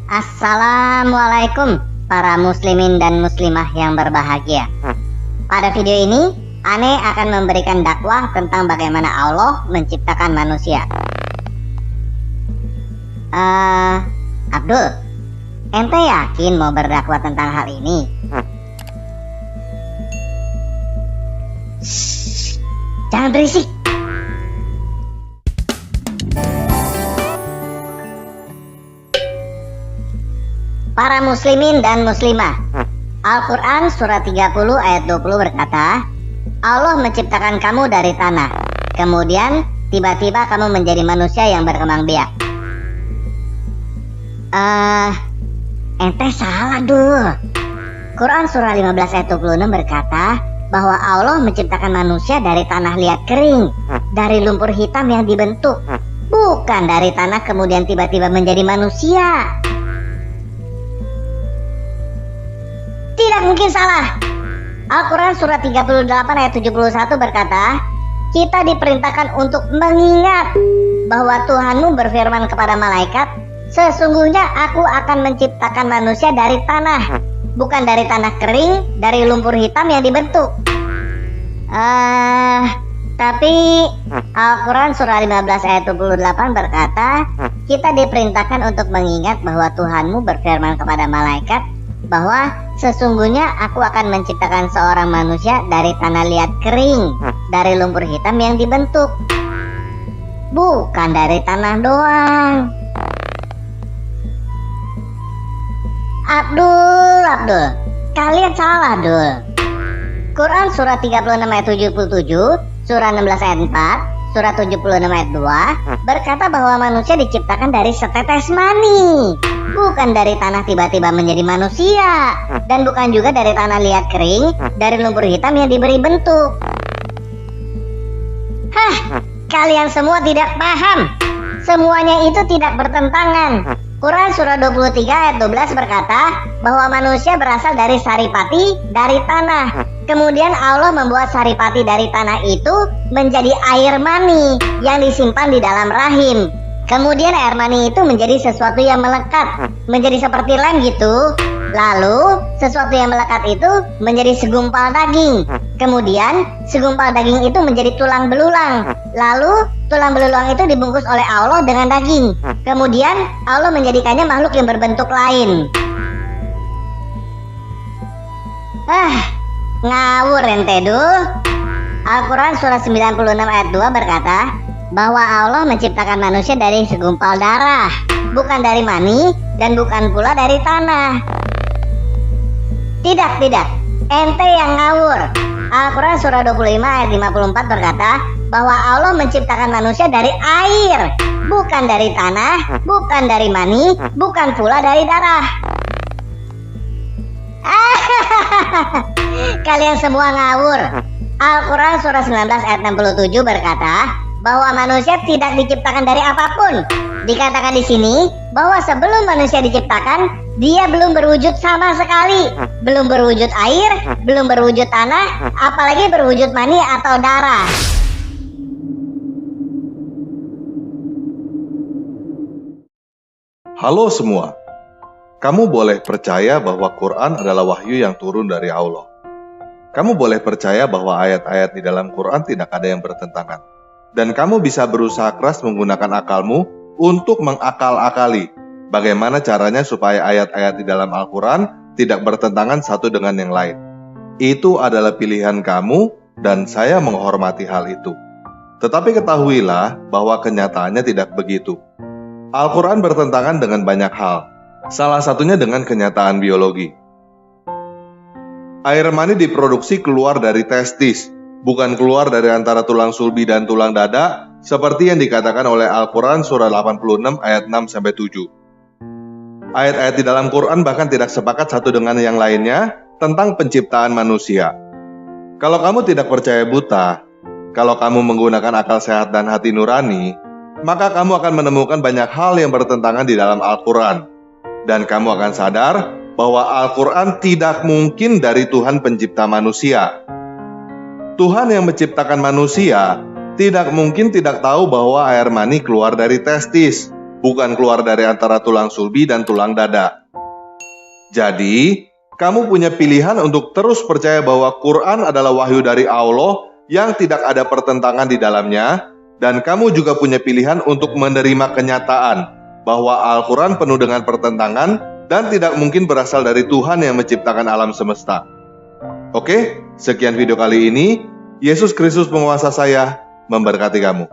Assalamualaikum para muslimin dan muslimah yang berbahagia. Pada video ini, Ane akan memberikan dakwah tentang bagaimana Allah menciptakan manusia. Abdul, ente yakin mau berdakwah tentang hal ini? Shh, jangan berisik. Para muslimin dan muslimah, Al-Quran surat 30 ayat 20 berkata, Allah menciptakan kamu dari tanah, kemudian tiba-tiba kamu menjadi manusia yang berkembang biak. Ente salah dul. Quran surah 15 ayat 26 berkata bahwa Allah menciptakan manusia dari tanah liat kering, dari lumpur hitam yang dibentuk, bukan dari tanah kemudian tiba-tiba menjadi manusia. Tidak mungkin salah. Al-Quran surat 38 ayat 71 berkata, kita diperintahkan untuk mengingat bahwa Tuhanmu berfirman kepada malaikat, sesungguhnya aku akan menciptakan manusia dari tanah, bukan dari tanah kering, dari lumpur hitam yang dibentuk. Tapi Al-Quran surah 15 ayat 28 berkata, kita diperintahkan untuk mengingat bahwa Tuhanmu berfirman kepada malaikat bahwa sesungguhnya aku akan menciptakan seorang manusia dari tanah liat kering, dari lumpur hitam yang dibentuk, bukan dari tanah doang. Abdul, kalian salah Dul. Quran surat 36 ayat 77, surah 16 ayat 4, surat 76 ayat 2 berkata bahwa manusia diciptakan dari setetes mani, bukan dari tanah tiba-tiba menjadi manusia, dan bukan juga dari tanah liat kering, dari lumpur hitam yang diberi bentuk. Kalian semua tidak paham. Semuanya itu tidak bertentangan. Quran surah 23 ayat 12 berkata bahwa manusia berasal dari saripati, dari tanah. Kemudian Allah membuat saripati dari tanah itu menjadi air mani yang disimpan di dalam rahim. Kemudian air mani itu menjadi sesuatu yang melekat, menjadi seperti lem gitu. Lalu sesuatu yang melekat itu menjadi segumpal daging. Kemudian segumpal daging itu menjadi tulang belulang. Lalu tulang belulang itu dibungkus oleh Allah dengan daging. Kemudian Allah menjadikannya makhluk yang berbentuk lain. Ngawur ente Dul. Al-Quran surah 96 ayat 2 berkata bahwa Allah menciptakan manusia dari segumpal darah, bukan dari mani, dan bukan pula dari tanah. Tidak, ente yang ngawur. Al-Quran surah 25 ayat 54 berkata bahwa Allah menciptakan manusia dari air, bukan dari tanah, bukan dari mani, bukan pula dari darah. Kalian semua ngawur. Al-Quran surah 19 ayat 67 berkata bahwa manusia tidak diciptakan dari apapun. Dikatakan di sini bahwa sebelum manusia diciptakan, dia belum berwujud sama sekali, belum berwujud air, belum berwujud tanah, apalagi berwujud mani atau darah. Halo semua, kamu boleh percaya bahwa Quran adalah wahyu yang turun dari Allah. Kamu boleh percaya bahwa ayat-ayat di dalam Quran tidak ada yang bertentangan. Dan kamu bisa berusaha keras menggunakan akalmu untuk mengakal-akali bagaimana caranya supaya ayat-ayat di dalam Al-Quran tidak bertentangan satu dengan yang lain. Itu adalah pilihan kamu dan saya menghormati hal itu. Tetapi ketahuilah bahwa kenyataannya tidak begitu. Al-Quran bertentangan dengan banyak hal, salah satunya dengan kenyataan biologi. Air mani diproduksi keluar dari testis, bukan keluar dari antara tulang sulbi dan tulang dada, seperti yang dikatakan oleh Al-Quran surah 86 ayat 6-7. Ayat-ayat di dalam Quran bahkan tidak sepakat satu dengan yang lainnya tentang penciptaan manusia. Kalau kamu tidak percaya buta, kalau kamu menggunakan akal sehat dan hati nurani, maka kamu akan menemukan banyak hal yang bertentangan di dalam Al-Quran. Dan kamu akan sadar bahwa Al-Quran tidak mungkin dari Tuhan pencipta manusia. Tuhan yang menciptakan manusia tidak mungkin tidak tahu bahwa air mani keluar dari testis, bukan keluar dari antara tulang sulbi dan tulang dada. Jadi, kamu punya pilihan untuk terus percaya bahwa Quran adalah wahyu dari Allah yang tidak ada pertentangan di dalamnya, dan kamu juga punya pilihan untuk menerima kenyataan bahwa Al-Quran penuh dengan pertentangan dan tidak mungkin berasal dari Tuhan yang menciptakan alam semesta. Oke, sekian video kali ini. Yesus Kristus penguasa saya memberkati kamu.